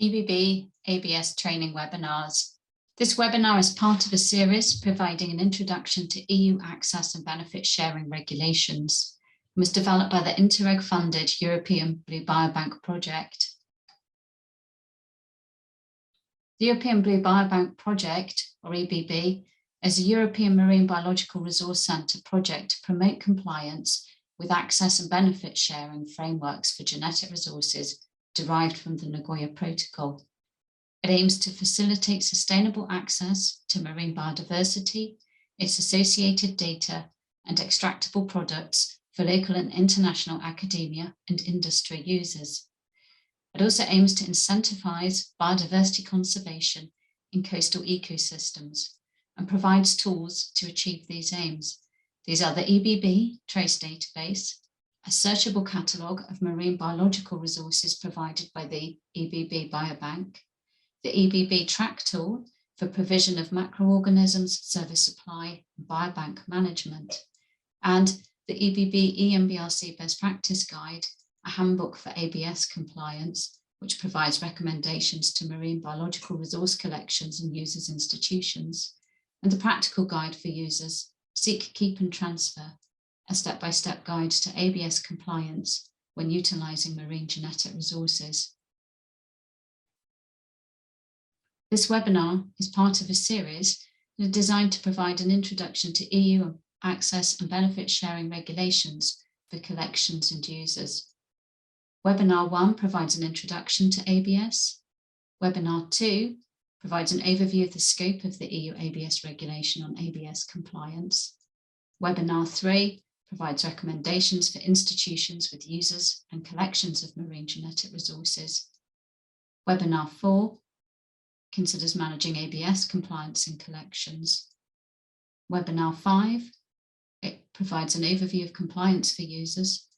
EBB ABS Training Webinars. This webinar is part of a series providing an introduction to EU access and benefit sharing regulations and was developed by the Interreg-funded European Blue Biobank project. The European Blue Biobank project, or EBB, is a European Marine Biological Resource Centre project to promote compliance with access and benefit sharing frameworks for genetic resources derived from the Nagoya Protocol. It aims to facilitate sustainable access to marine biodiversity, its associated data, and extractable products for local and international academia and industry users. It also aims to incentivize biodiversity conservation in coastal ecosystems and provides tools to achieve these aims. These are the EBB Trace Database, a searchable catalogue of marine biological resources provided by the EBB Biobank, the EBB Track Tool for provision of macroorganisms, service supply, and biobank management, and the EBB EMBRC Best Practice Guide, a handbook for ABS compliance, which provides recommendations to marine biological resource collections and users' institutions, and the practical guide for users, Seek, Keep and Transfer, a step-by-step guide to ABS compliance when utilising marine genetic resources. This webinar is part of a series designed to provide an introduction to EU access and benefit sharing regulations for collections and users. Webinar 1 provides an introduction to ABS. Webinar 2 provides an overview of the scope of the EU ABS regulation on ABS compliance. Webinar 3 provides recommendations for institutions with users and collections of marine genetic resources. Webinar 4 considers managing ABS compliance in collections. Webinar 5, it provides an overview of compliance for users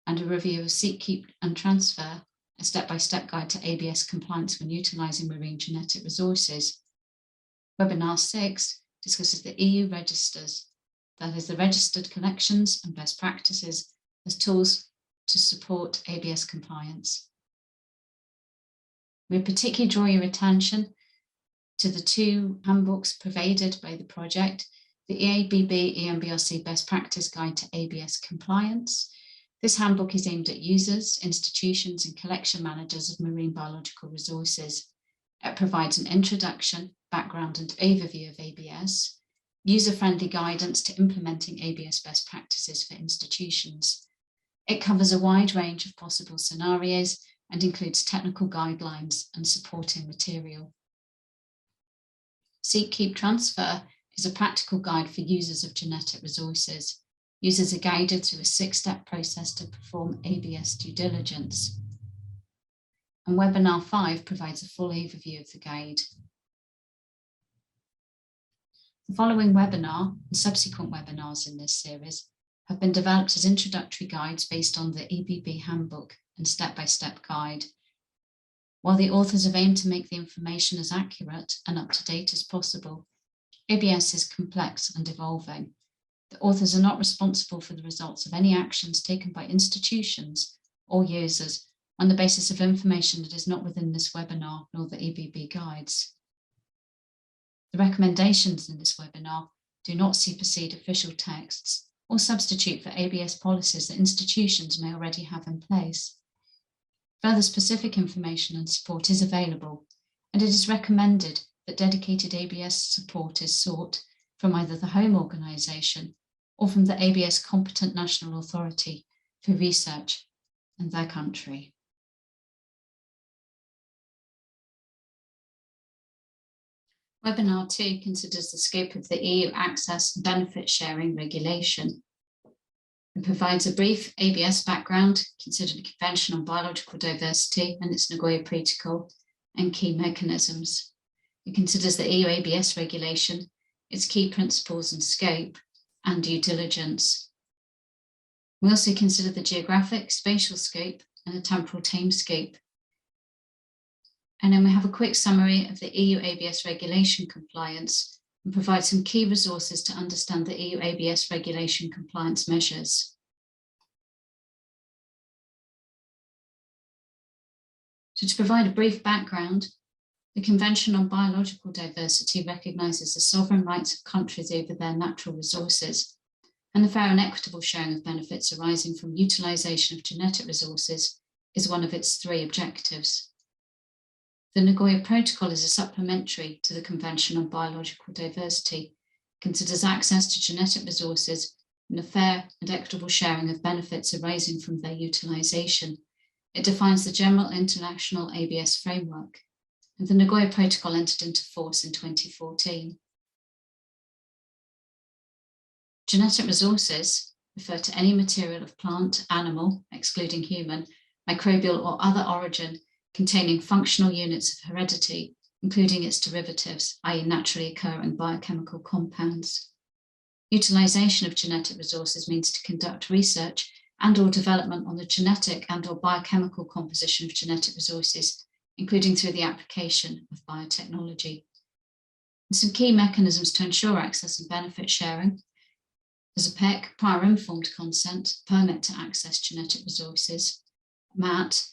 and a review of Seek, Keep and Transfer, a step-by-step guide to ABS compliance when utilising marine genetic resources. Webinar 6 discusses the EU registers, that is the registered collections and best practices as tools to support ABS compliance. We particularly draw your attention to the two handbooks provided by the project, the EBB EMBRC Best Practice Guide to ABS Compliance. This handbook is aimed at users, institutions and collection managers of marine biological resources. It provides an introduction, background and overview of ABS, user-friendly guidance to implementing ABS best practices for institutions. It covers a wide range of possible scenarios and includes technical guidelines and supporting material. Seek, Keep, Transfer is a practical guide for users of genetic resources. Users are guided through a 6-step process to perform ABS due diligence. And Webinar 5 provides a full overview of the guide. The following webinar and subsequent webinars in this series have been developed as introductory guides based on the EBB handbook and step-by-step guide. While the authors have aimed to make the information as accurate and up-to-date as possible, ABS is complex and evolving. The authors are not responsible for the results of any actions taken by institutions or users on the basis of information that is not within this webinar nor the EBB guides. The recommendations in this webinar do not supersede official texts or substitute for ABS policies that institutions may already have in place. Further specific information and support is available, and it is recommended that dedicated ABS support is sought from either the home organisation or from the ABS competent national authority for research in their country. Webinar 2 considers the scope of the EU access and benefit sharing regulation. It provides a brief ABS background, considering the Convention on Biological Diversity and its Nagoya Protocol and key mechanisms. It considers the EU ABS regulation, its key principles and scope, and due diligence. We also consider the geographic, spatial scope and the temporal time scope. And then we have a quick summary of the EU ABS regulation compliance and provide some key resources to understand the EU ABS regulation compliance measures. So to provide a brief background, the Convention on Biological Diversity recognises the sovereign rights of countries over their natural resources and the fair and equitable sharing of benefits arising from utilisation of genetic resources is one of its 3 objectives. The Nagoya Protocol is a supplementary to the Convention on Biological Diversity, considers access to genetic resources and a fair and equitable sharing of benefits arising from their utilisation. It defines the general international ABS framework, and the Nagoya Protocol entered into force in 2014. Genetic resources refer to any material of plant, animal, excluding human, microbial or other origin containing functional units of heredity, including its derivatives, i.e. naturally occurring biochemical compounds. Utilisation of genetic resources means to conduct research and or development on the genetic and or biochemical composition of genetic resources, including through the application of biotechnology. And some key mechanisms to ensure access and benefit sharing. There's a PEC, prior informed consent, permit to access genetic resources, MAT,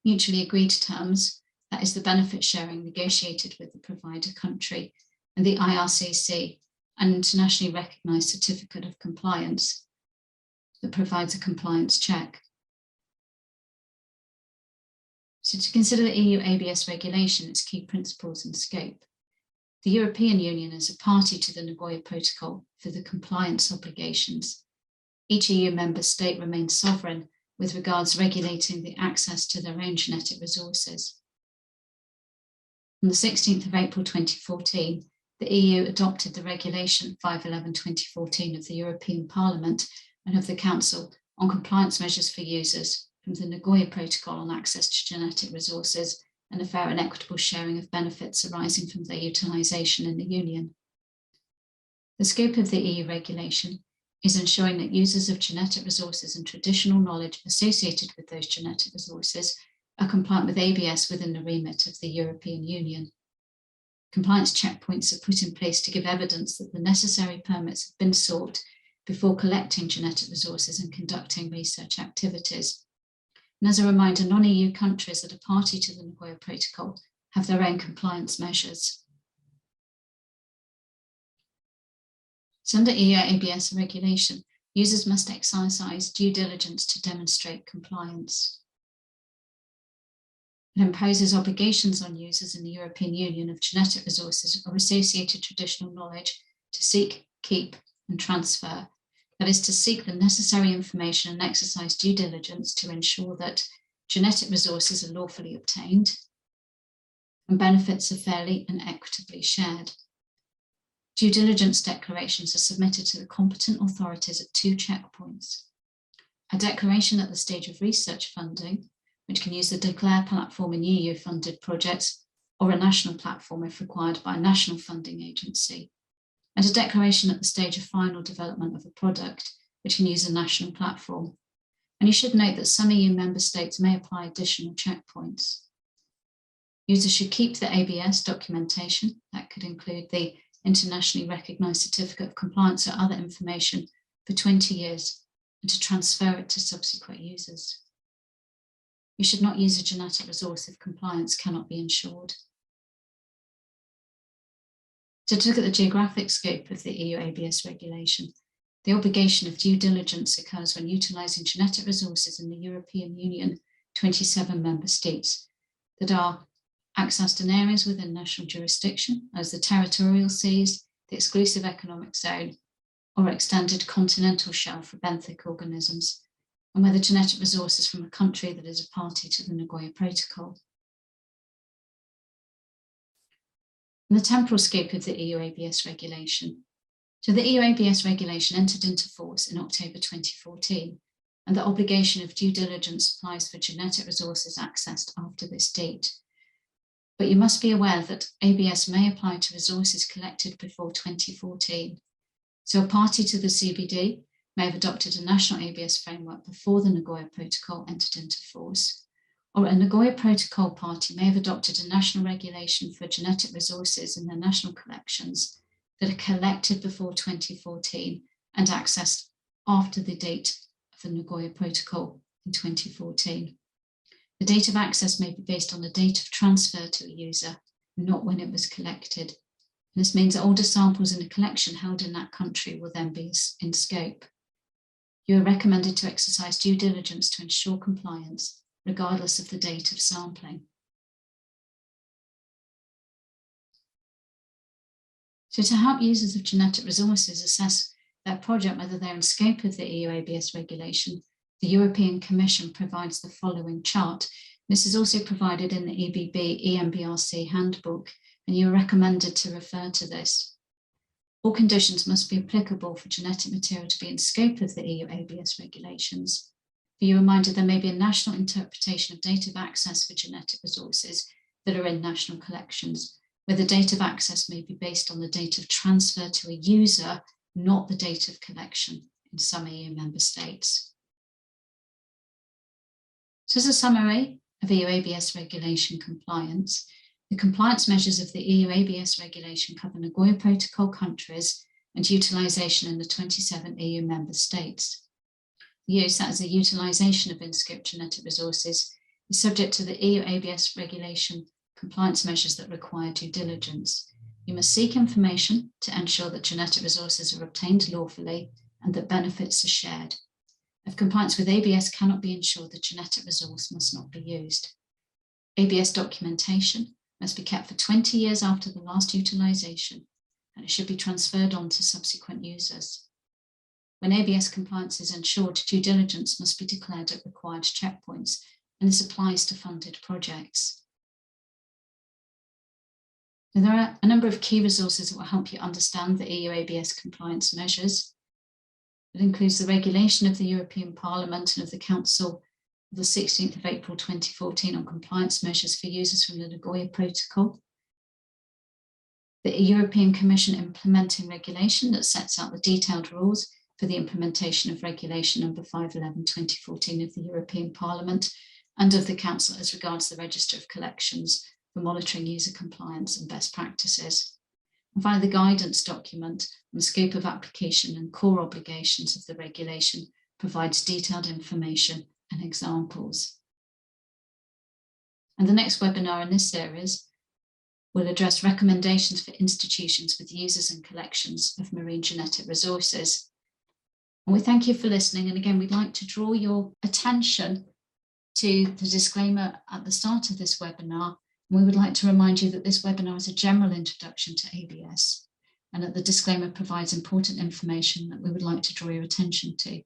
mutually agreed terms, that is the benefit sharing negotiated with the provider country, and the IRCC, an internationally recognised certificate of compliance that provides a compliance check. So to consider the EU ABS regulation, its key principles and scope. The European Union is a party to the Nagoya Protocol for the compliance obligations. Each EU member state remains sovereign with regards regulating the access to their own genetic resources. On the 16th of April 2014, the EU adopted the Regulation 511/2014 of the European Parliament and of the Council on compliance measures for users from the Nagoya Protocol on access to genetic resources and a fair and equitable sharing of benefits arising from their utilisation in the Union. The scope of the EU regulation is ensuring that users of genetic resources and traditional knowledge associated with those genetic resources are compliant with ABS within the remit of the European Union. Compliance checkpoints are put in place to give evidence that the necessary permits have been sought before collecting genetic resources and conducting research activities. And as a reminder, non-EU countries that are party to the Nagoya Protocol have their own compliance measures. So under EU ABS regulation, users must exercise due diligence to demonstrate compliance. It imposes obligations on users in the European Union of genetic resources or associated traditional knowledge to seek, keep, and transfer. That is, to seek the necessary information and exercise due diligence to ensure that genetic resources are lawfully obtained and benefits are fairly and equitably shared. Due diligence declarations are submitted to the competent authorities at 2 checkpoints. A declaration at the stage of research funding, which can use the Declare platform in EU-funded projects, or a national platform if required by a national funding agency, and a declaration at the stage of final development of a product, which can use a national platform. And you should note that some EU member states may apply additional checkpoints. Users should keep the ABS documentation, that could include the internationally recognised certificate of compliance or other information, for 20 years, and to transfer it to subsequent users. You should not use a genetic resource if compliance cannot be ensured. So to look at the geographic scope of the EU ABS regulation, the obligation of due diligence occurs when utilising genetic resources in the European Union 27 member states that are accessed in areas within national jurisdiction, as the territorial seas, the exclusive economic zone, or extended continental shelf for benthic organisms, and where the genetic resources from a country that is a party to the Nagoya Protocol. And the temporal scope of the EU ABS regulation. So the EU ABS regulation entered into force in October 2014, and the obligation of due diligence applies for genetic resources accessed after this date. But you must be aware that ABS may apply to resources collected before 2014. So a party to the CBD may have adopted a national ABS framework before the Nagoya Protocol entered into force, or a Nagoya Protocol party may have adopted a national regulation for genetic resources in their national collections that are collected before 2014 and accessed after the date of the Nagoya Protocol in 2014. The date of access may be based on the date of transfer to a user, not when it was collected. This means that older samples in a collection held in that country will then be in scope. You are recommended to exercise due diligence to ensure compliance, regardless of the date of sampling. So to help users of genetic resources assess their project, whether they're in scope of the EU ABS regulation, the European Commission provides the following chart. This is also provided in the EBB EMBRC handbook, and you are recommended to refer to this. All conditions must be applicable for genetic material to be in scope of the EU ABS regulations. For you reminded, there may be a national interpretation of date of access for genetic resources that are in national collections, where the date of access may be based on the date of transfer to a user, not the date of collection in some EU member states. So as a summary of EU ABS regulation compliance, the compliance measures of the EU ABS regulation cover Nagoya Protocol countries and utilisation in the 27 EU member states. The use, that is the utilisation of in-scope genetic resources, is subject to the EU ABS regulation compliance measures that require due diligence. You must seek information to ensure that genetic resources are obtained lawfully and that benefits are shared. If compliance with ABS cannot be ensured, the genetic resource must not be used. ABS documentation must be kept for 20 years after the last utilisation, and it should be transferred on to subsequent users. When ABS compliance is ensured, due diligence must be declared at required checkpoints, and this applies to funded projects. Now, there are a number of key resources that will help you understand the EU ABS compliance measures. It includes the regulation of the European Parliament and of the Council of the 16th of April 2014 on compliance measures for users from the Nagoya Protocol, the European Commission implementing regulation that sets out the detailed rules for the implementation of regulation number 511/2014 of the European Parliament and of the Council as regards the register of collections for monitoring user compliance and best practices. And finally, the guidance document on the scope of application and core obligations of the regulation provides detailed information and examples. And the next webinar in this series will address recommendations for institutions with users and collections of marine genetic resources. And we thank you for listening. And again, we'd like to draw your attention to the disclaimer at the start of this webinar. We would like to remind you that this webinar is a general introduction to ABS and that the disclaimer provides important information that we would like to draw your attention to.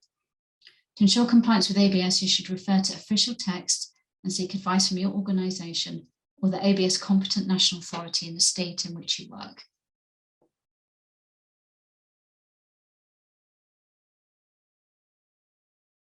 To ensure compliance with ABS, you should refer to official text and seek advice from your organisation or the ABS competent national authority in the state in which you work.